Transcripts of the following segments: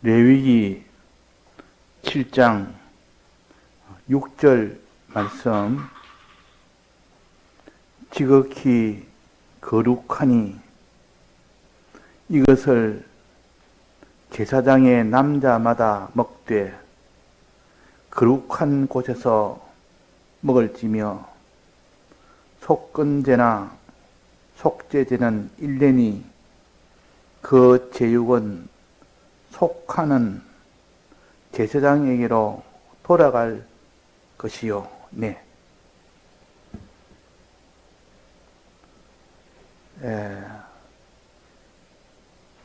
레위기 7장 6절 말씀. 지극히 거룩하니 이것을 제사장의 남자마다 먹되 거룩한 곳에서 먹을지며 속건제나 속죄제는 1년이 그 제육은 속하는 제사장에게로 돌아갈 것이요. 네.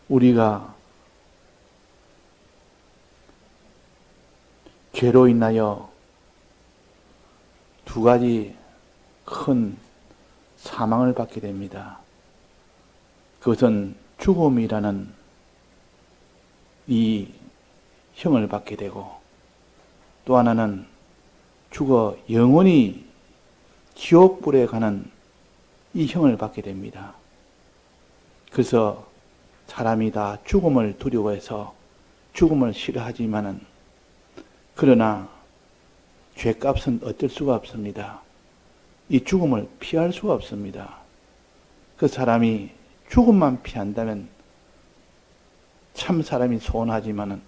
우리가 죄로 인하여 두 가지 큰 사망을 받게 됩니다. 그것은 죽음이라는 이 형을 받게 되고, 또 하나는 죽어 영원히 지옥불에 가는 이 형을 받게 됩니다. 그래서 사람이 다 죽음을 두려워해서 죽음을 싫어하지만은, 그러나 죄값은 어쩔 수가 없습니다. 이 죽음을 피할 수가 없습니다. 그 사람이 죽음만 피한다면 참 사람이 소원하지만은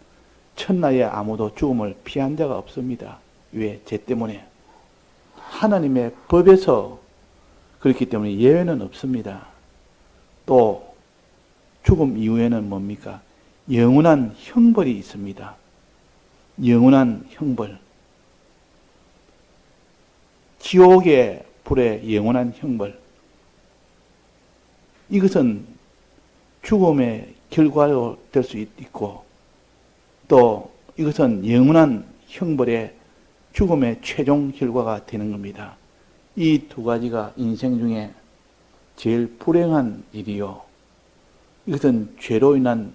천하에 아무도 죽음을 피한 자가 없습니다. 왜? 죄 때문에. 하나님의 법에서 그렇기 때문에 예외는 없습니다. 또 죽음 이후에는 뭡니까? 영원한 형벌이 있습니다. 영원한 형벌. 지옥의 불의 영원한 형벌. 이것은 죽음의 결과로 될 수 있고, 또 이것은 영원한 형벌의 죽음의 최종 결과가 되는 겁니다. 이 두 가지가 인생 중에 제일 불행한 일이요. 이것은 죄로 인한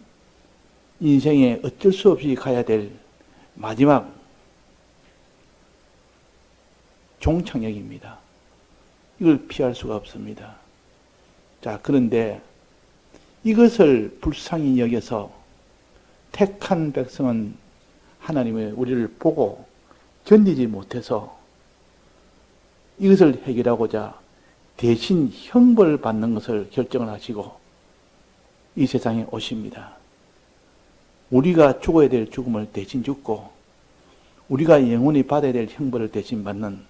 인생에 어쩔 수 없이 가야 될 마지막 종착역입니다. 이걸 피할 수가 없습니다. 자, 그런데 이것을 불쌍히 여겨서 택한 백성은 하나님의 우리를 보고 견디지 못해서 이것을 해결하고자 대신 형벌을 받는 것을 결정을 하시고 이 세상에 오십니다. 우리가 죽어야 될 죽음을 대신 죽고 우리가 영원히 받아야 될 형벌을 대신 받는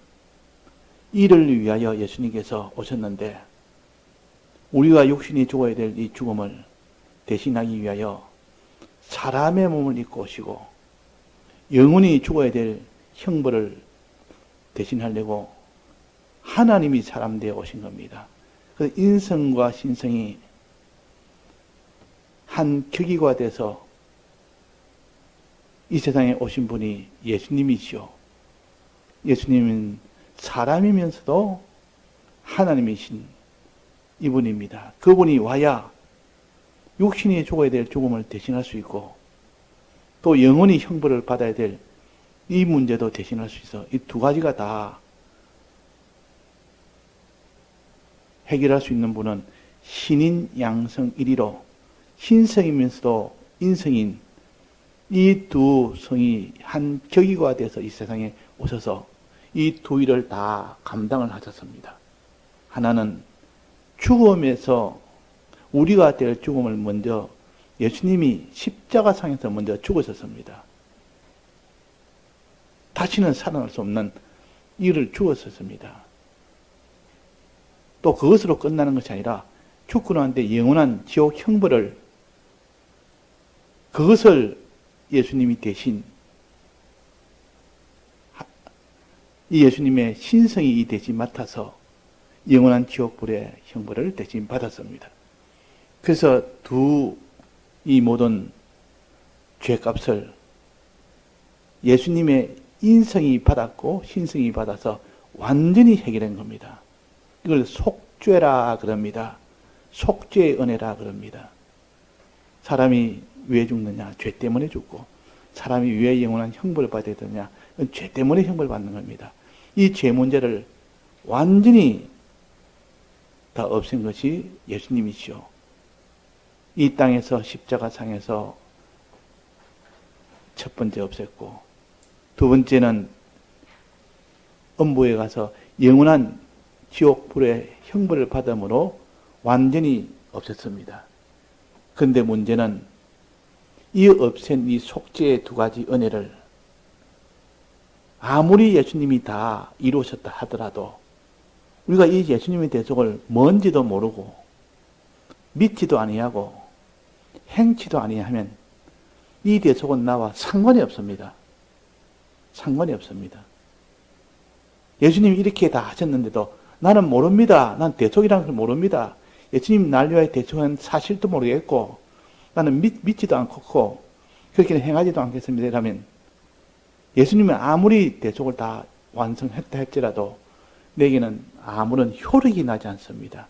이를 위하여 예수님께서 오셨는데, 우리가 육신이 죽어야 될 이 죽음을 대신하기 위하여 사람의 몸을 입고 오시고 영원히 죽어야 될 형벌을 대신하려고 하나님이 사람 되어 오신 겁니다. 그래서 인성과 신성이 한 격이가 돼서 이 세상에 오신 분이 예수님이시오. 예수님은 사람이면서도 하나님이신 이분입니다. 그분이 와야 육신이 죽어야 될 죽음을 대신할 수 있고, 또 영원히 형벌을 받아야 될 이 문제도 대신할 수 있어. 이 두 가지가 다 해결할 수 있는 분은 신인 양성 일이로 신성이면서도 인성인 이 두 성이 한 격이가 돼서 이 세상에 오셔서 이 두 일을 다 감당을 하셨습니다. 하나는 죽음에서 우리가 될 죽음을 먼저 예수님이 십자가상에서 먼저 죽으셨습니다. 다시는 살아날 수 없는 일을 죽었었습니다. 또 그것으로 끝나는 것이 아니라 죽고 나는데 영원한 지옥 형벌을, 그것을 예수님이 대신, 이 예수님의 신성이 이 대신 맡아서 영원한 지옥불의 형벌을 대신 받았습니다. 그래서 이 모든 죄값을 예수님의 인성이 받았고 신성이 받아서 완전히 해결한 겁니다. 이걸 속죄라 그럽니다. 속죄의 은혜라 그럽니다. 사람이 왜 죽느냐? 죄 때문에 죽고, 사람이 왜 영원한 형벌을 받아야 되느냐? 죄 때문에 형벌을 받는 겁니다. 이 죄 문제를 완전히 다 없앤 것이 예수님이시오. 이 땅에서 십자가상에서 첫 번째 없앴고, 두 번째는 음부에 가서 영원한 지옥 불의 형벌을 받음으로 완전히 없앴습니다. 그런데 문제는 이 없앤 이 속죄의 두 가지 은혜를 아무리 예수님이 다 이루셨다 하더라도 우리가 이 예수님의 대속을 뭔지도 모르고 믿지도 아니하고 행치도 아니하면 이 대속은 나와 상관이 없습니다. 상관이 없습니다. 예수님이 이렇게 다 하셨는데도 나는 모릅니다. 난 대속이라는 걸 모릅니다. 예수님 날 위하여 대속한 사실도 모르겠고 나는 믿지도 않고 그렇게는 행하지도 않겠습니다. 이라면 예수님은 아무리 대속을 다 완성했다 할지라도 내게는 아무런 효력이 나지 않습니다.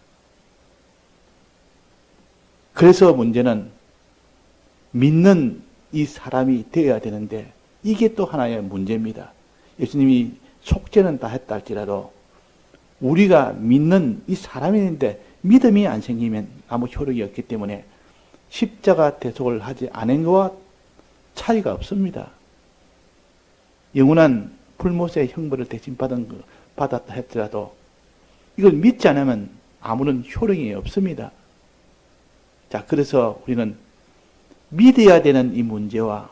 그래서 문제는 믿는 이 사람이 되어야 되는데 이게 또 하나의 문제입니다. 예수님이 속죄는 다 했다 할지라도 우리가 믿는 이 사람인데 믿음이 안 생기면 아무 효력이 없기 때문에 십자가 대속을 하지 않은 것과 차이가 없습니다. 영원한 불못의 형벌을 대신 받았다 했더라도 이걸 믿지 않으면 아무런 효력이 없습니다. 자, 그래서 우리는 믿어야 되는 이 문제와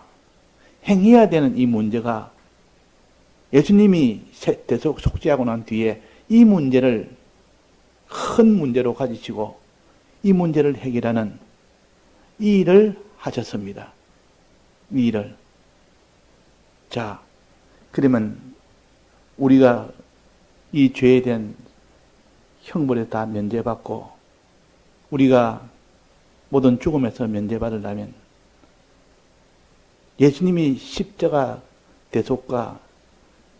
행해야 되는 이 문제가 예수님이 대속 속죄하고 난 뒤에 이 문제를 큰 문제로 가지시고 이 문제를 해결하는 이 일을 하셨습니다. 이 일을. 자, 그러면 우리가 이 죄에 대한 형벌에 다 면제받고 우리가 모든 죽음에서 면제받으려면 예수님이 십자가 대속과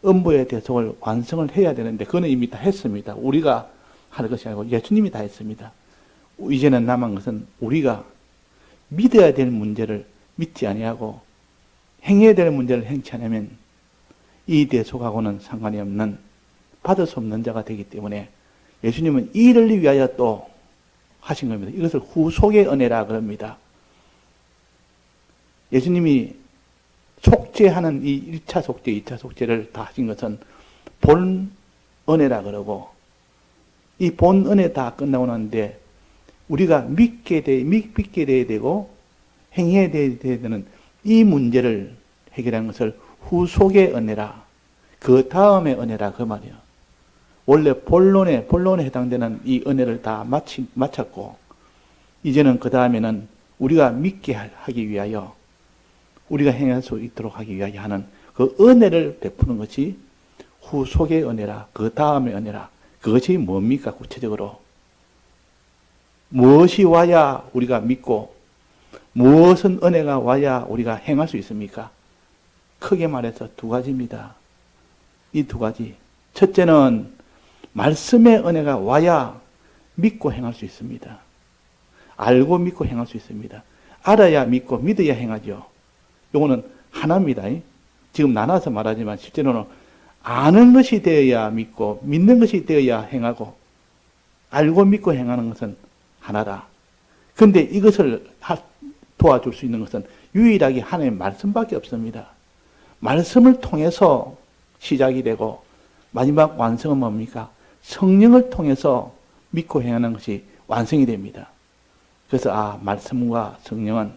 음부의 대속을 완성을 해야 되는데 그거는 이미 다 했습니다. 우리가 하는 것이 아니고 예수님이 다 했습니다. 이제는 남은 것은 우리가 믿어야 될 문제를 믿지 아니하고 행해야 될 문제를 행치 않으면 이 대속하고는 상관이 없는 받을 수 없는 자가 되기 때문에 예수님은 이 일을 위하여 또 하신 겁니다. 이것을 후속의 은혜라 그럽니다. 예수님이 속죄하는 이 1차 속죄, 2차 속죄를 다 하신 것은 본 은혜라 그러고 이 본 은혜 다 끝나고 나는데 우리가 믿게 돼야 되고 행해야 되는 이 문제를 해결한 것을 후속의 은혜라. 그 다음의 은혜라 그 말이야. 원래 본론에 해당되는 이 은혜를 다 마쳤고 이제는 그 다음에는 우리가 믿게 하기 위하여 우리가 행할 수 있도록 하기 위하여 하는 그 은혜를 베푸는 것이 후속의 은혜라. 그 다음의 은혜라. 그것이 뭡니까 구체적으로? 무엇이 와야 우리가 믿고 무엇은 은혜가 와야 우리가 행할 수 있습니까? 크게 말해서 두 가지입니다. 이 두 가지. 첫째는 말씀의 은혜가 와야 믿고 행할 수 있습니다. 알고 믿고 행할 수 있습니다. 알아야 믿고 믿어야 행하죠. 요거는 하나입니다. 지금 나눠서 말하지만 실제로는 아는 것이 되어야 믿고 믿는 것이 되어야 행하고 알고 믿고 행하는 것은 하나다. 그런데 이것을 도와줄 수 있는 것은 유일하게 하나님의 말씀밖에 없습니다. 말씀을 통해서 시작이 되고 마지막 완성은 뭡니까? 성령을 통해서 믿고 행하는 것이 완성이 됩니다. 그래서 말씀과 성령은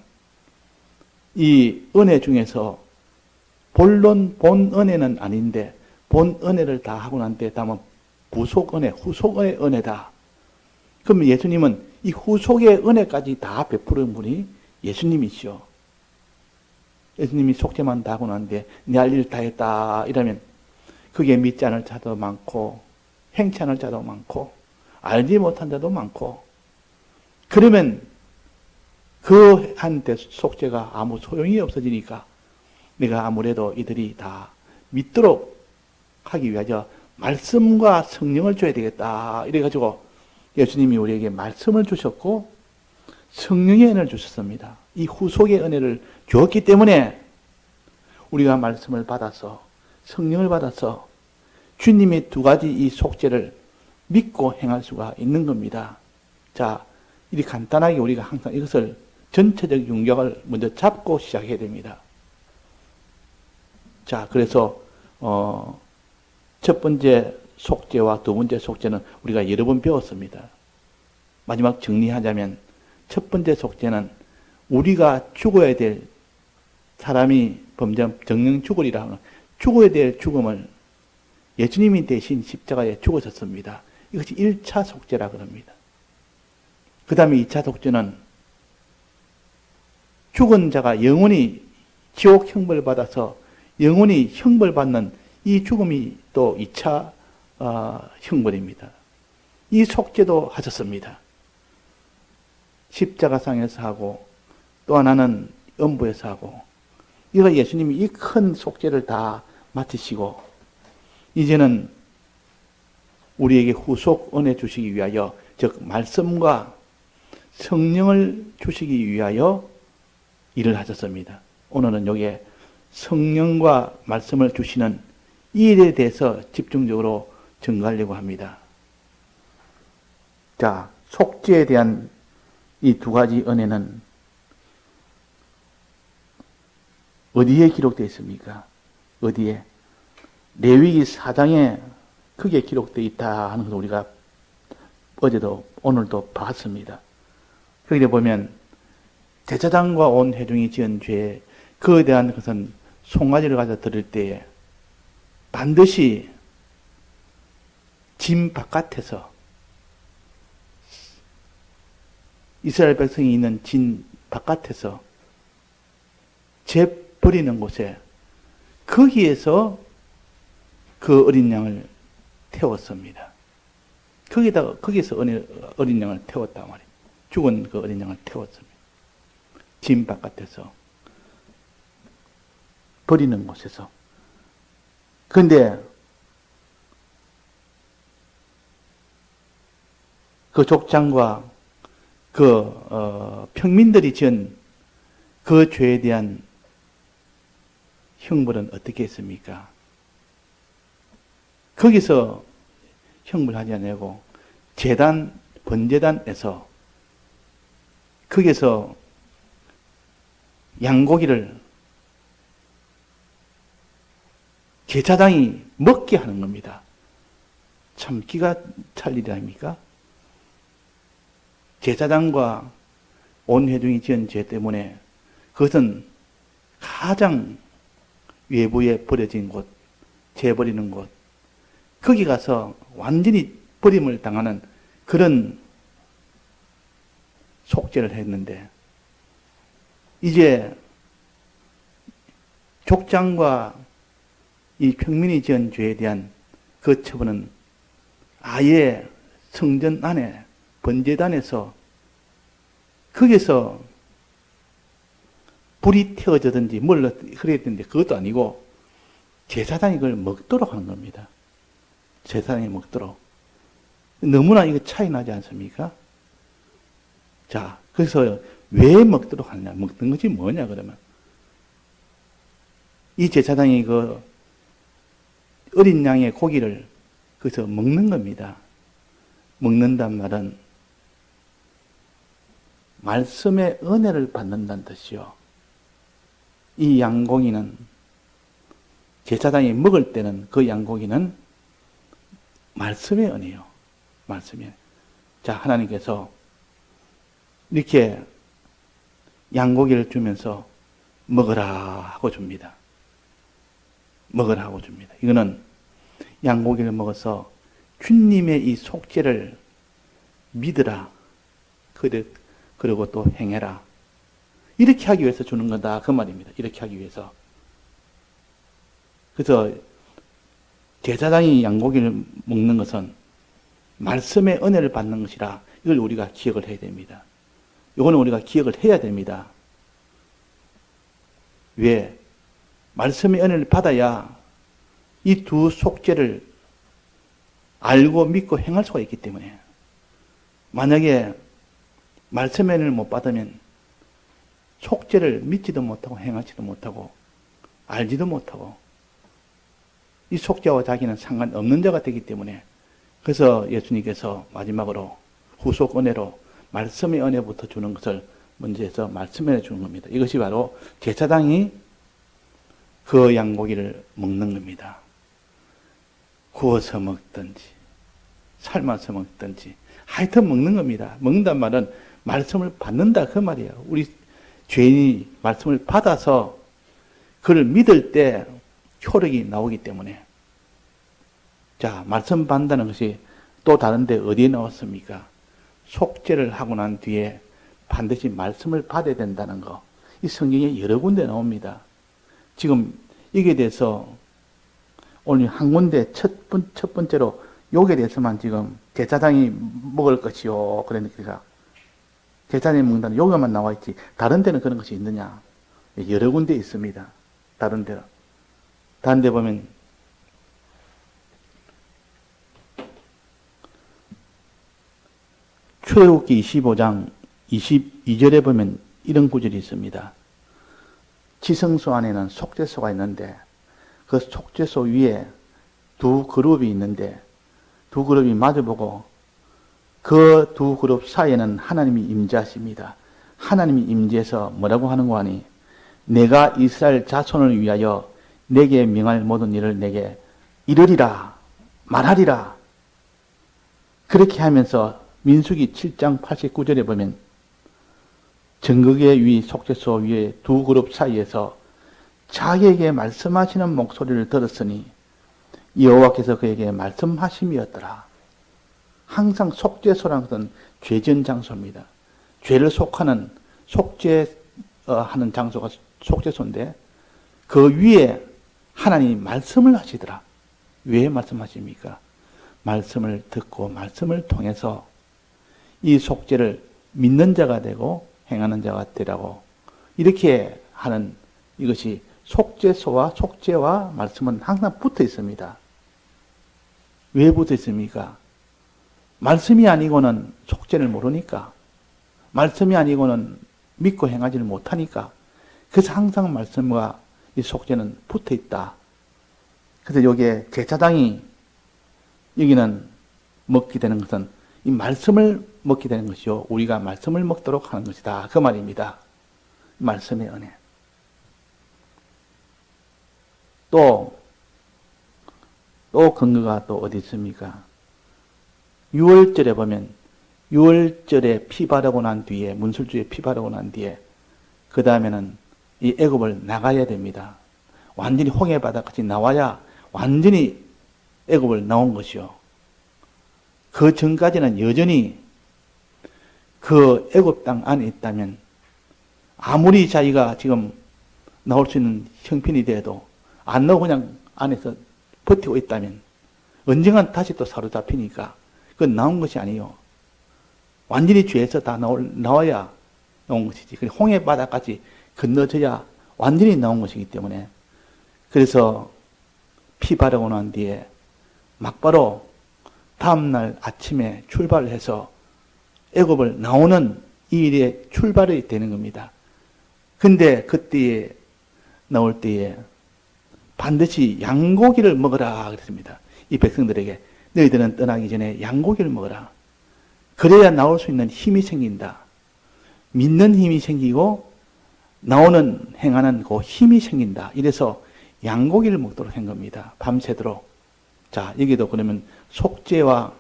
이 은혜 중에서 본 은혜는 아닌데 본 은혜를 다 하고 난 뒤에 다음은 부속 은혜, 후속의 은혜다. 그러면 예수님은 이 후속의 은혜까지 다 베푸는 분이 예수님이시오. 예수님이 속죄만 다 하고 난 뒤에 내 할 일 다 했다 이러면 그게 믿지 않을 자도 많고 행치 않을 자도 많고 알지 못한 자도 많고 그러면 그 한 속죄가 아무 소용이 없어지니까 내가 아무래도 이들이 다 믿도록 하기 위하여 말씀과 성령을 줘야 되겠다 이래가지고 예수님이 우리에게 말씀을 주셨고 성령의 은혜를 주셨습니다. 이 후속의 은혜를 주었기 때문에 우리가 말씀을 받아서 성령을 받아서 주님의 두 가지 이 속죄를 믿고 행할 수가 있는 겁니다. 자, 이리 간단하게 우리가 항상 이것을 전체적 윤곽을 먼저 잡고 시작해야 됩니다. 자, 그래서 첫 번째 속죄와 두 번째 속죄는 우리가 여러 번 배웠습니다. 마지막 정리하자면 첫 번째 속죄는 우리가 죽어야 될 사람이 범죄한 정령 죽으리라 하는 죽어야 될 죽음을 예수님이 대신 십자가에 죽으셨습니다. 이것이 1차 속죄라 그럽니다. 그 다음에 2차 속죄는 죽은 자가 영원히 지옥 형벌을 받아서 영원히 형벌받는 이 죽음이 또 2차 형벌입니다. 이 속죄도 하셨습니다. 십자가상에서 하고 또 하나는 음부에서 하고 이거 예수님이 이 큰 속죄를 다 마치시고 이제는 우리에게 후속 은혜 주시기 위하여 즉 말씀과 성령을 주시기 위하여 일을 하셨습니다. 오늘은 여기에 성령과 말씀을 주시는 이 일에 대해서 집중적으로 증거하려고 합니다. 자, 속죄에 대한 이 두 가지 은혜는 어디에 기록되어 있습니까? 어디에? 레위기 4장에 크게 기록되어 있다 하는 것을 우리가 어제도 오늘도 봤습니다. 거기에 보면 제사장과 온 회중이 지은 죄 그에 대한 것은 송아지를 가져 드릴 때에 반드시 짐 바깥에서 이스라엘 백성이 있는 진 바깥에서 죄 버리는 곳에 거기에서 그 어린 양을 태웠습니다. 거기서 어린 양을 태웠단 말이에요. 죽은 그 어린 양을 태웠습니다. 짐 바깥에서 버리는 곳에서. 그런데 그 족장과 그 평민들이 지은 그 죄에 대한 형벌은 어떻게 했습니까? 거기서 형벌하지 않고 제단, 번제단에서 거기서 양고기를 제사장이 먹게 하는 겁니다. 참 기가 찰 일이 아닙니까? 제사장과 온 회중이 지은 죄 때문에 그것은 가장 외부에 버려진 곳, 죄 버리는 곳, 거기 가서 완전히 버림을 당하는 그런 속죄를 했는데 이제 족장과 이 평민이 지은 죄에 대한 그 처분은 아예 성전 안에 번제단에서 거기서 불이 태워지든지 뭘 흐려지든지 그것도 아니고 제사장이 그걸 먹도록 하는 겁니다. 제사장이 먹도록. 너무나 이거 차이 나지 않습니까? 자, 그래서 왜 먹도록 하느냐? 먹는 것이 뭐냐, 그러면? 이 제사장이 그 어린 양의 고기를 거기서 먹는 겁니다. 먹는단 말은 말씀의 은혜를 받는다는 뜻이요. 이 양고기는 제사장이 먹을 때는 그 양고기는 말씀의 은혜요. 말씀의. 자, 하나님께서 이렇게 양고기를 주면서 먹으라 하고 줍니다. 먹으라 하고 줍니다. 이거는 양고기를 먹어서 주님의 이 속죄를 믿으라. 그리고 또 행해라. 이렇게 하기 위해서 주는 거다. 그 말입니다. 이렇게 하기 위해서. 그래서 제사장이 양고기를 먹는 것은 말씀의 은혜를 받는 것이라 이걸 우리가 기억을 해야 됩니다. 이거는 우리가 기억을 해야 됩니다. 왜? 말씀의 은혜를 받아야 이 두 속죄를 알고 믿고 행할 수가 있기 때문에 만약에 말씀의 은혜를 못 받으면 속죄를 믿지도 못하고 행하지도 못하고 알지도 못하고 이 속죄와 자기는 상관없는 자가 되기 때문에 그래서 예수님께서 마지막으로 후속 은혜로 말씀의 은혜부터 주는 것을 먼저 해서 말씀의 은혜 주는 겁니다. 이것이 바로 제사장이 그 양고기를 먹는 겁니다. 구워서 먹든지 삶아서 먹든지 하여튼 먹는 겁니다. 먹는단 말은 말씀을 받는다 그 말이에요. 우리 죄인이 말씀을 받아서 그를 믿을 때 효력이 나오기 때문에. 자, 말씀 받는다는 것이 또 다른데 어디에 나왔습니까? 속죄를 하고 난 뒤에 반드시 말씀을 받아야 된다는 거. 이 성경에 여러 군데 나옵니다. 지금 이게 대해서 오늘 한 군데 첫 번째로 요게 대해서만 지금 제사장이 먹을 것이요. 그러니까 제사장이 먹는다는 요거만 나와 있지. 다른 데는 그런 것이 있느냐? 여러 군데 있습니다. 다른 데는. 다른 데 보면 출애굽기 25장 22절에 보면 이런 구절이 있습니다. 지성소 안에는 속죄소가 있는데 그 속죄소 위에 두 그룹이 있는데 두 그룹이 마주보고 그 두 그룹 사이에는 하나님이 임재하십니다. 하나님이 임재해서 뭐라고 하는 거 아니? 내가 이스라엘 자손을 위하여 내게 명할 모든 일을 내게 이르리라 말하리라. 그렇게 하면서 민수기 7장 89절에 보면 정극의 위 속죄소 위에 두 그룹 사이에서 자기에게 말씀하시는 목소리를 들었으니 여호와께서 그에게 말씀하심이었더라. 항상 속죄소라는 것은 죄전 장소입니다. 죄를 속하는 속죄하는 장소가 속죄소인데 그 위에 하나님이 말씀을 하시더라. 왜 말씀하십니까? 말씀을 듣고 말씀을 통해서 이 속죄를 믿는 자가 되고 행하는 자가 되라고 이렇게 하는 이것이 속죄소와 속죄와 말씀은 항상 붙어 있습니다. 왜 붙어 있습니까? 말씀이 아니고는 속죄를 모르니까. 말씀이 아니고는 믿고 행하지를 못하니까. 그래서 항상 말씀과 이 속죄는 붙어 있다. 그래서 여기에 제사장이 여기는 먹게 되는 것은 이 말씀을 먹게 되는 것이요. 우리가 말씀을 먹도록 하는 것이다. 그 말입니다. 말씀의 은혜. 또 근거가 또 어디 있습니까? 6월절에 보면 6월절에 피 바르고 난 뒤에 문술주에 피 바르고 난 뒤에 그 다음에는 이 애굽을 나가야 됩니다. 완전히 홍해 바다까지 나와야 완전히 애굽을 나온 것이요. 그 전까지는 여전히 그 애굽 땅 안에 있다면 아무리 자기가 지금 나올 수 있는 형편이 돼도 안 나오고 그냥 안에서 버티고 있다면 언젠간 다시 또 사로잡히니까 그건 나온 것이 아니요. 완전히 죄에서 다 나와야 나온 것이지. 홍해 바다까지 건너져야 완전히 나온 것이기 때문에 그래서 피 바르고 난 뒤에 막바로 다음날 아침에 출발을 해서 애굽을 나오는 이 일에 출발이 되는 겁니다. 근데 그때에 나올 때에 반드시 양고기를 먹어라 그랬습니다. 이 백성들에게 너희들은 떠나기 전에 양고기를 먹어라. 그래야 나올 수 있는 힘이 생긴다. 믿는 힘이 생기고 나오는 행하는 그 힘이 생긴다. 이래서 양고기를 먹도록 한 겁니다. 밤새도록. 자, 여기도 그러면 속죄와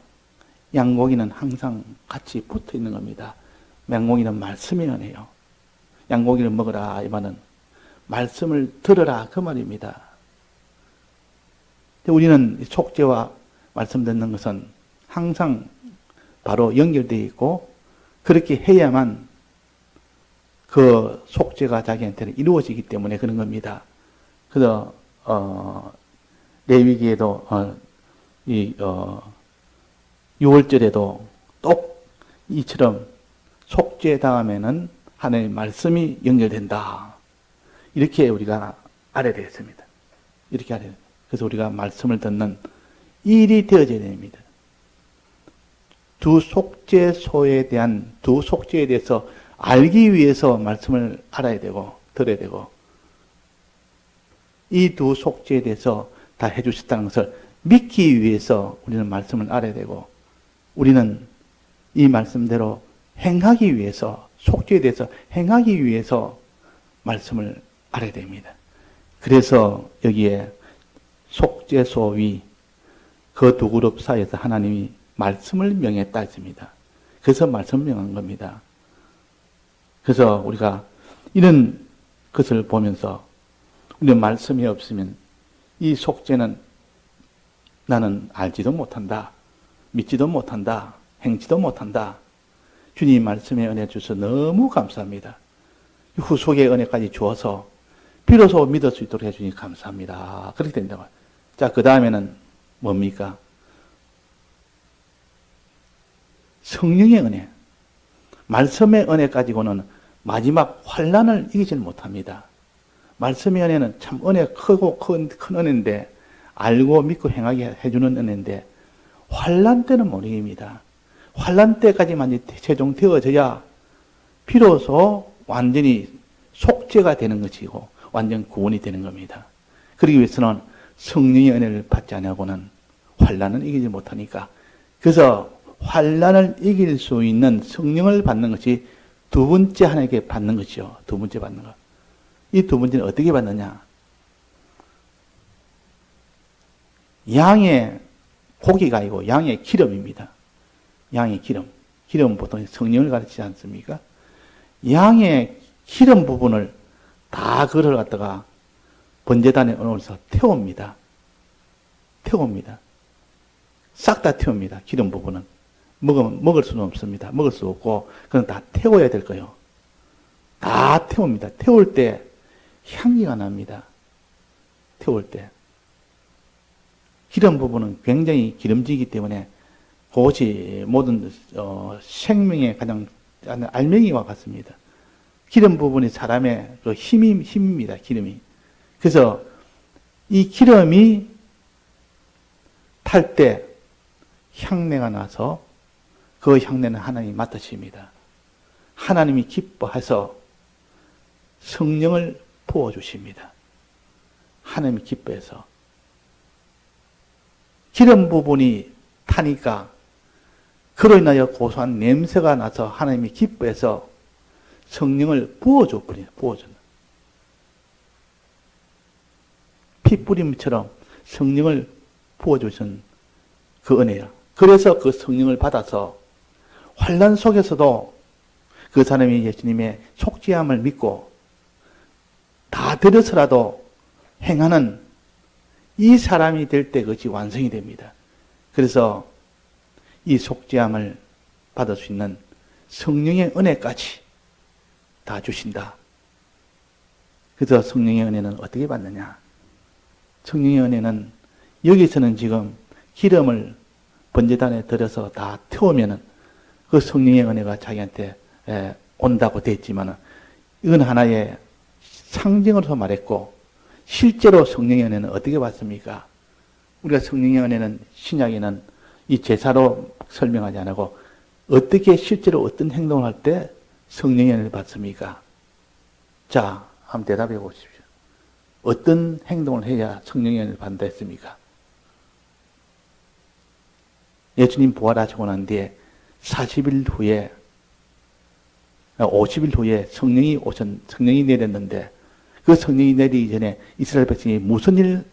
양고기는 항상 같이 붙어 있는 겁니다. 양고기는 말씀이 은혜요. 양고기를 먹어라 이 말은 말씀을 들어라 그 말입니다. 우리는 속죄와 말씀 듣는 것은 항상 바로 연결되어 있고 그렇게 해야만 그 속죄가 자기한테는 이루어지기 때문에 그런 겁니다. 그래서 레위기에도 6월절에도 똑 이처럼 속죄 다음에는 하나님의 말씀이 연결된다. 이렇게 우리가 알아야 되겠습니다. 이렇게 알아야 됩니다. 그래서 우리가 말씀을 듣는 일이 되어져야 됩니다. 두 속죄소에 대한 두 속죄에 대해서 알기 위해서 말씀을 알아야 되고 들어야 되고 이 두 속죄에 대해서 다 해주셨다는 것을 믿기 위해서 우리는 말씀을 알아야 되고 우리는 이 말씀대로 행하기 위해서 속죄에 대해서 행하기 위해서 말씀을 알아야 됩니다. 그래서 여기에 속죄소위 그 두 그룹 사이에서 하나님이 말씀을 명했다 했습니다. 그래서 말씀을 명한 겁니다. 그래서 우리가 이런 것을 보면서 우리는 말씀이 없으면 이 속죄는 나는 알지도 못한다, 믿지도 못한다, 행지도 못한다. 주님 말씀에 은혜 주셔서 너무 감사합니다. 후속의 은혜까지 주어서 비로소 믿을 수 있도록 해주니 감사합니다. 그렇게 된다고. 자, 그 다음에는 뭡니까? 성령의 은혜. 말씀의 은혜 가지고는 마지막 환난을 이기질 못합니다. 말씀의 은혜는 참 은혜 크고 큰 은혜인데, 알고 믿고 행하게 해주는 은혜인데, 환난 때는 못 이깁니다. 환난 때까지만 최종되어져야 비로소 완전히 속죄가 되는 것이고 완전 구원이 되는 겁니다. 그러기 위해서는 성령의 은혜를 받지 않고는 환난을 이기지 못하니까, 그래서 환난을 이길 수 있는 성령을 받는 것이 두 번째 하나님께 받는 것이요. 두 번째 받는 것. 이 두 번째는 어떻게 받느냐? 양의 고기가 아니고 양의 기름입니다. 양의 기름. 기름은 보통 성령을 가르치지 않습니까? 양의 기름 부분을 다 그걸 갖다가 번제단에 넣어서 태웁니다. 태웁니다. 싹 다 태웁니다. 기름 부분은. 먹을 수는 없습니다. 먹을 수 없고, 그건 다 태워야 될 거예요. 다 태웁니다. 태울 때 향기가 납니다. 태울 때. 기름 부분은 굉장히 기름지기 때문에 그것이 모든 생명의 가장 알맹이와 같습니다. 기름 부분이 사람의 그 힘입니다. 기름이. 그래서 이 기름이 탈 때 향내가 나서 그 향내는 하나님이 맡으십니다. 하나님이 기뻐해서 성령을 부어주십니다. 하나님이 기뻐해서. 기름 부분이 타니까 그로 인하여 고소한 냄새가 나서 하나님이 기뻐해서 성령을 부어줘 버려요. 부어줘. 피 뿌림처럼 성령을 부어주신 그 은혜야. 그래서 그 성령을 받아서 환난 속에서도 그 사람이 예수님의 속죄함을 믿고 다 들여서라도 행하는 이 사람이 될 때 그것이 완성이 됩니다. 그래서 이 속죄함을 받을 수 있는 성령의 은혜까지 다 주신다. 그래서 성령의 은혜는 어떻게 받느냐? 성령의 은혜는 여기서는 지금 기름을 번제단에 들여서 다 태우면은 그 성령의 은혜가 자기한테 온다고 됐지만은 이건 하나의 상징으로서 말했고, 실제로 성령의 은혜는 어떻게 받습니까? 우리가 성령의 은혜는 신약에는 이 제사로 설명하지 않고 어떻게 실제로 어떤 행동을 할 때 성령의 은혜를 받습니까? 자, 한번 대답해 보십시오. 어떤 행동을 해야 성령의 은혜를 받는다 했습니까? 예수님 부활하시고 난 뒤에 40일 후에 50일 후에 성령이 내렸는데, 그 성령이 내리기 전에 이스라엘 백성이 무슨 일을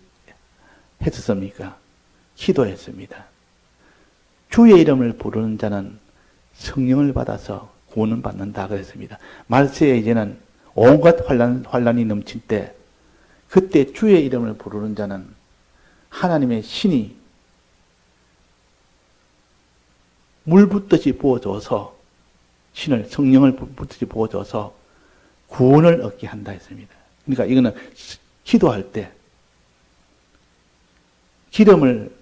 했었습니까? 기도했습니다. 주의 이름을 부르는 자는 성령을 받아서 구원을 받는다 그랬습니다. 말세에 이제는 온갖 환란이 넘칠 때, 그때 주의 이름을 부르는 자는 하나님의 신이 물 붓듯이 부어줘서, 신을, 성령을 붓듯이 부어줘서 구원을 얻게 한다 했습니다. 그러니까 이거는 기도할 때 기름을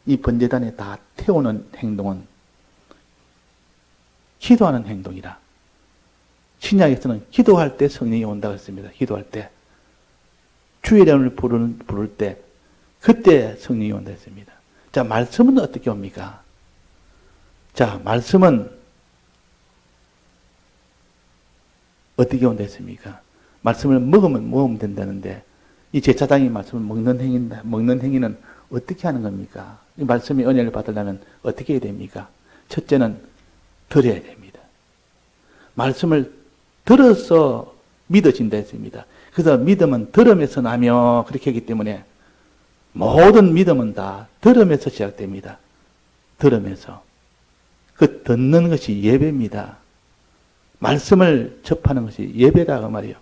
이 번제단에 다 태우는 행동은 기도하는 행동이라. 신약에서는 기도할 때 성령이 온다고 했습니다. 기도할 때. 주의 이름을 부를 때 그때 성령이 온다 했습니다. 자, 말씀은 어떻게 옵니까? 자, 말씀은 어떻게 온다 했습니까? 말씀을 먹으면 된다는데, 이 제사장이 말씀을 먹는 행위는 어떻게 하는 겁니까? 이 말씀의 은혜를 받으려면 어떻게 해야 됩니까? 첫째는 들어야 됩니다. 말씀을 들어서 믿어진다 했습니다. 그래서 믿음은 들음에서 나며 그렇게 하기 때문에 모든 믿음은 다 들음에서 시작됩니다. 들음에서. 그 듣는 것이 예배입니다. 말씀을 접하는 것이 예배다 그 말이에요.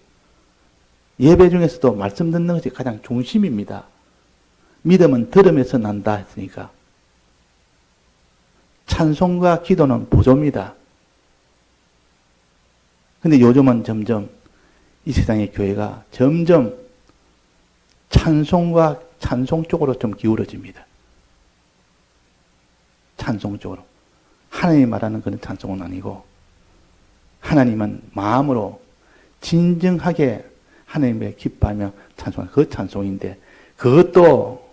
예배 중에서도 말씀 듣는 것이 가장 중심입니다. 믿음은 들음에서 난다 했으니까. 찬송과 기도는 보조입니다. 근데 요즘은 점점 이 세상의 교회가 점점 찬송과 찬송 쪽으로 좀 기울어집니다. 찬송 쪽으로. 하나님이 말하는 그런 찬송은 아니고 하나님은 마음으로 진정하게 하나님의 기뻐하며 찬송하는 그 찬송인데 그것도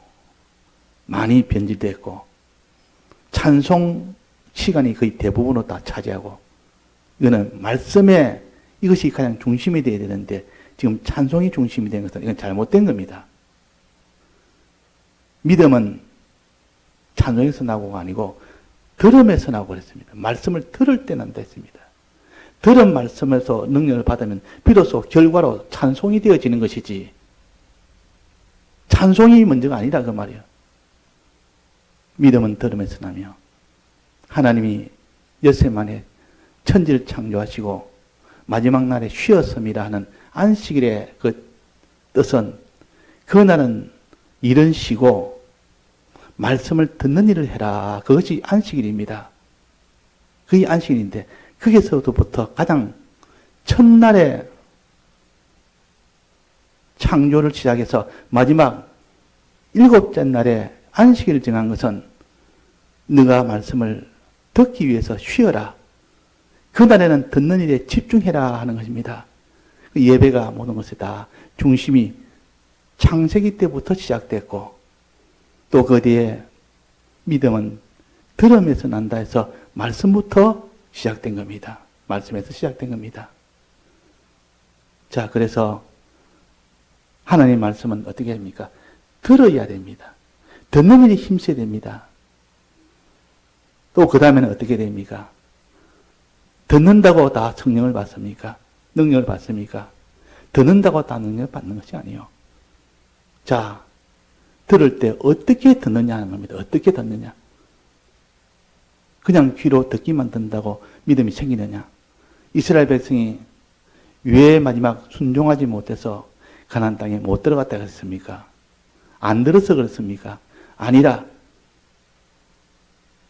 많이 변질됐고 찬송 시간이 거의 대부분으로 다 차지하고 이거는 말씀에 이것이 가장 중심이 되어야 되는데 지금 찬송이 중심이 된 것은 이건 잘못된 겁니다. 믿음은 찬송에서 나고가 아니고 들음에서 나고 그랬습니다. 말씀을 들을 때 난다 했습니다. 들은 말씀에서 능력을 받으면 비로소 결과로 찬송이 되어지는 것이지 찬송이 먼저가 아니라 그 말이에요. 믿음은 들음에서 나며 하나님이 엿새 만에 천지를 창조하시고 마지막 날에 쉬었음이라 하는 안식일의 그 뜻은 그날은 일은 쉬고 말씀을 듣는 일을 해라. 그것이 안식일입니다. 그게 안식일인데 거기서부터 가장 첫날에 창조를 시작해서 마지막 일곱째 날에 안식일을 정한 것은 네가 말씀을 듣기 위해서 쉬어라. 그날에는 듣는 일에 집중해라 하는 것입니다. 예배가 모든 것에 다 중심이 창세기 때부터 시작됐고 또 그 뒤에 믿음은 들음에서 난다 해서 말씀부터 시작된 겁니다. 말씀에서 시작된 겁니다. 자, 그래서 하나님 말씀은 어떻게 합니까? 들어야 됩니다. 듣는 일이 힘써야 됩니다. 또 그 다음에는 어떻게 됩니까? 듣는다고 다 성령을 받습니까? 능력을 받습니까? 듣는다고 다 능력을 받는 것이 아니에요. 자, 들을 때 어떻게 듣느냐 하는 겁니다. 어떻게 듣느냐. 그냥 귀로 듣기만 듣는다고 믿음이 생기느냐. 이스라엘 백성이 왜 마지막 순종하지 못해서 가나안 땅에 못 들어갔다 그랬습니까? 안 들어서 그렇습니까? 아니라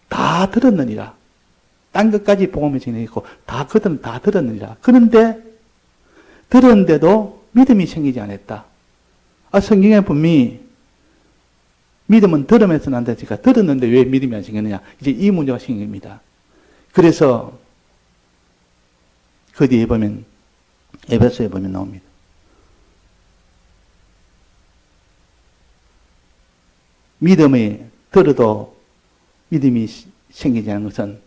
다 들었느니라. 딴 것까지 복음이 진행했고 다 그들은 다 들었느니라. 그런데 들었는데도 믿음이 생기지 않았다. 성경에 분명히 믿음은 들음에서 난다 했으니까 들었는데 왜 믿음이 안 생겼느냐. 이제 이 문제가 생깁니다. 그래서 그 뒤에 보면 에베소에 보면 나옵니다. 믿음이 들어도 믿음이 생기지 않은 것은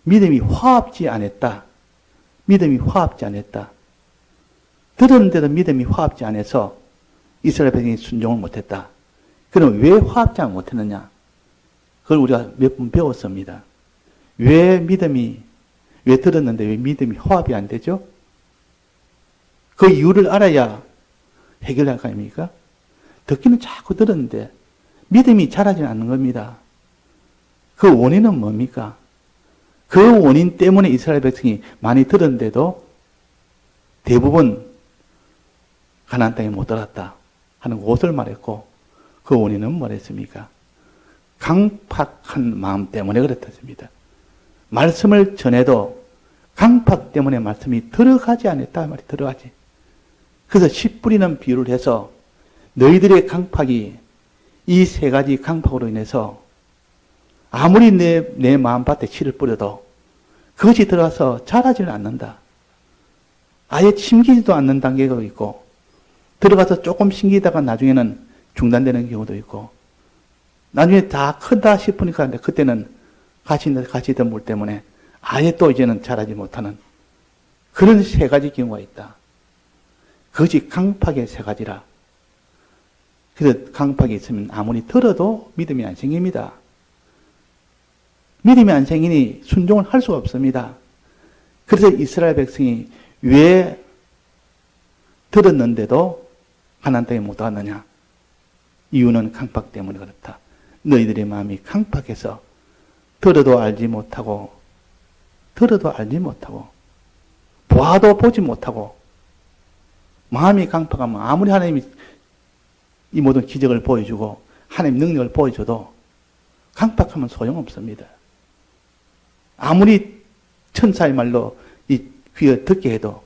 믿음이 화합지 않았다. 믿음이 화합지 않았다. 들었는데도 믿음이 화합지 않아서 이스라엘 백성이 순종을 못했다. 그럼 왜 화합지 못했느냐? 그걸 우리가 몇 번 배웠습니다. 왜 들었는데 왜 믿음이 화합이 안 되죠? 그 이유를 알아야 해결할 거 아닙니까? 듣기는 자꾸 들었는데 믿음이 자라지 않는 겁니다. 그 원인은 뭡니까? 그 원인 때문에 이스라엘 백성이 많이 들었는데도 대부분 가나안 땅에 못 들어갔다 하는 것을 말했고 그 원인은 뭐랬습니까? 강팍한 마음 때문에 그랬습니다. 말씀을 전해도 강팍 때문에 말씀이 들어가지 않았다 말이 들어가지. 그래서 씨 뿌리는 비유를 해서 너희들의 강팍이 이 세 가지 강팍으로 인해서 아무리 내 마음밭에 씨를 뿌려도 그것이 들어가서 자라지는 않는다. 아예 심기지도 않는 단계가 있고 들어가서 조금 심기다가 나중에는 중단되는 경우도 있고 나중에 다 크다 싶으니까 그때는 가시던 물 때문에 아예 또 이제는 자라지 못하는 그런 세 가지 경우가 있다. 그것이 강팍의 세 가지라. 그래서 강팍이 있으면 아무리 들어도 믿음이 안 생깁니다. 믿음이 안 생기니 순종을 할 수가 없습니다. 그래서 이스라엘 백성이 왜 들었는데도 가나안 땅에 못 왔느냐? 이유는 강팍 때문에 그렇다. 너희들의 마음이 강팍해서 들어도 알지 못하고 보아도 보지 못하고 마음이 강팍하면 아무리 하나님이 이 모든 기적을 보여주고 하나님 능력을 보여줘도 강팍하면 소용없습니다. 아무리 천사의 말로 이 귀에 듣게 해도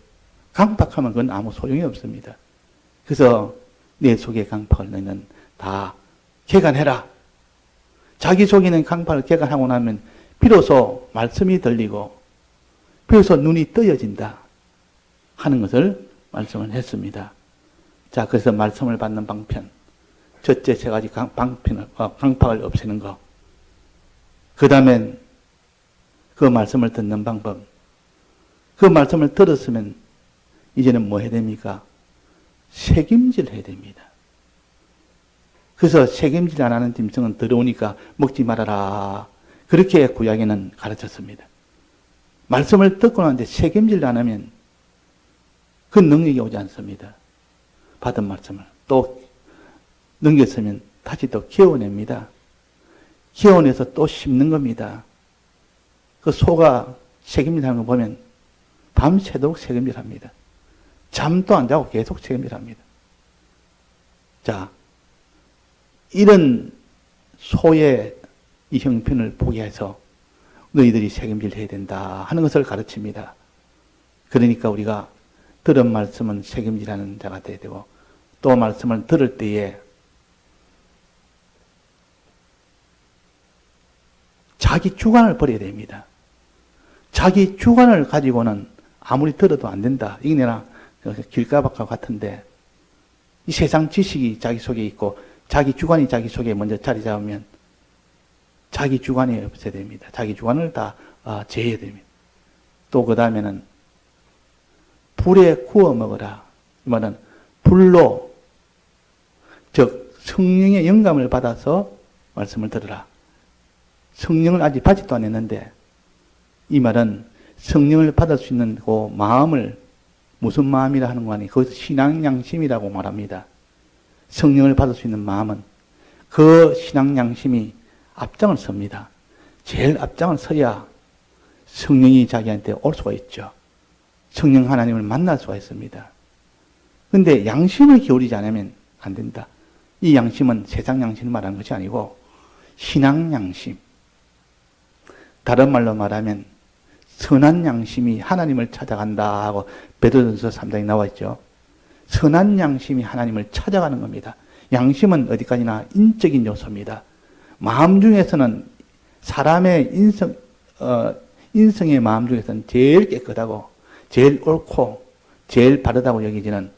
강팍하면 그건 아무 소용이 없습니다. 그래서 내 속에 강팍을 너희는 다 개간해라. 자기 속에 있는 강팍을 개간하고 나면 비로소 말씀이 들리고 비로소 눈이 떠여진다 하는 것을 말씀을 했습니다. 자, 그래서 말씀을 받는 방편. 첫째 세 가지 강팍을 없애는 것. 그 다음엔 그 말씀을 듣는 방법. 그 말씀을 들었으면 이제는 뭐 해야 됩니까? 책임질 해야 됩니다. 그래서 책임질 안 하는 짐승은 더러우니까 먹지 말아라. 그렇게 구약에는 가르쳤습니다. 말씀을 듣고 나는데 책임질 안 하면 그 능력이 오지 않습니다. 받은 말씀을 또 넘겼으면 다시 또 키워냅니다. 키워내서 또 씹는 겁니다. 그 소가 책임질하는 거 보면 밤새도록 책임질합니다. 잠도 안 자고 계속 책임질합니다. 자, 이런 소의 이 형편을 보게 해서 너희들이 책임질 해야 된다 하는 것을 가르칩니다. 그러니까 우리가 들은 말씀은 책임질하는 자가 되어야 되고 또 말씀을 들을 때에 자기 주관을 버려야 됩니다. 자기 주관을 가지고는 아무리 들어도 안 된다. 이게 내가 길가박과 같은데 이 세상 지식이 자기 속에 있고 자기 주관이 자기 속에 먼저 자리 잡으면 자기 주관이 없어야 됩니다. 자기 주관을 다 제해야 됩니다. 또 그 다음에는 불에 구워 먹어라. 이 말은 불로 즉 성령의 영감을 받아서 말씀을 들으라. 성령을 아직 받지도 않았는데 이 말은 성령을 받을 수 있는 그 마음을 무슨 마음이라 하는 거 아니에요. 거기서 신앙양심이라고 말합니다. 성령을 받을 수 있는 마음은 그 신앙양심이 앞장을 섭니다. 제일 앞장을 서야 성령이 자기한테 올 수가 있죠. 성령 하나님을 만날 수가 있습니다. 그런데 양심을 기울이지 않으면 안 된다. 이 양심은 세상 양심을 말하는 것이 아니고 신앙 양심. 다른 말로 말하면 선한 양심이 하나님을 찾아간다 하고 베드로전서 3장에 나와 있죠. 선한 양심이 하나님을 찾아가는 겁니다. 양심은 어디까지나 인적인 요소입니다. 마음 중에서는 사람의 인성의 마음 중에서는 제일 깨끗하고 제일 옳고 제일 바르다고 여기지는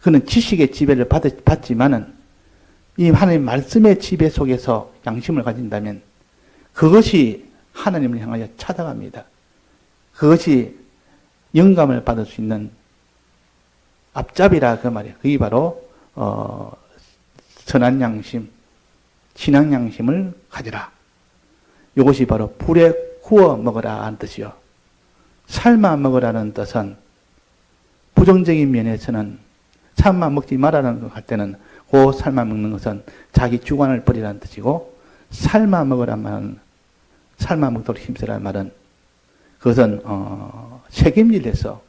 그는 지식의 지배를 받지만은 이 하나님 말씀의 지배 속에서 양심을 가진다면 그것이 하나님을 향하여 찾아갑니다. 그것이 영감을 받을 수 있는 앞잡이라 그 말이에요. 그게 바로 선한 양심, 신앙 양심을 가지라. 이것이 바로 불에 구워 먹으라 하는 뜻이요. 삶아 먹으라는 뜻은 부정적인 면에서는 삶아 먹지 말라는 것 할 때는 그 삶아 먹는 것은 자기 주관을 버리라는 뜻이고 삶아 먹으란 말은 삶아 먹도록 힘쓰라는 말은 그것은 책임질해서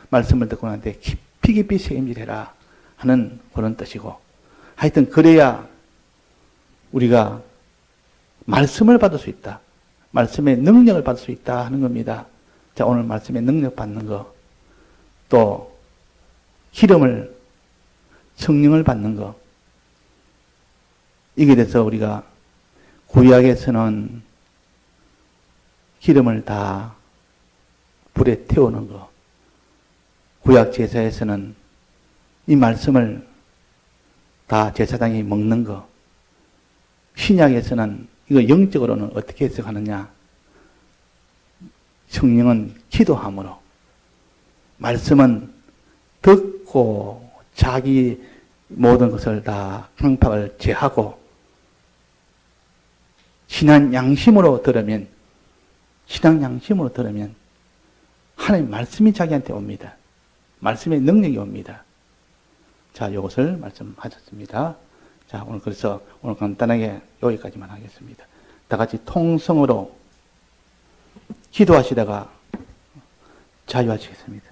말씀을 듣고 나한테 깊이 책임질해라 하는 그런 뜻이고 하여튼 그래야 우리가 말씀을 받을 수 있다. 말씀의 능력을 받을 수 있다 하는 겁니다. 자, 오늘 말씀의 능력 받는 거, 또 기름을 성령을 받는 거, 이게 돼서 우리가 구약에서는 기름을 다 불에 태우는 거, 구약 제사에서는 이 말씀을 다 제사장이 먹는 거, 신약에서는 이거 영적으로는 어떻게 해석하느냐? 성령은 기도함으로, 말씀은 듣고 자기 모든 것을 다 강팍을 제하고 신앙 양심으로 들으면 하나님 말씀이 자기한테 옵니다. 말씀의 능력이 옵니다. 자, 이것을 말씀하셨습니다. 자, 오늘 그래서 오늘 간단하게 여기까지만 하겠습니다. 다 같이 통성으로 기도하시다가 자유하시겠습니다.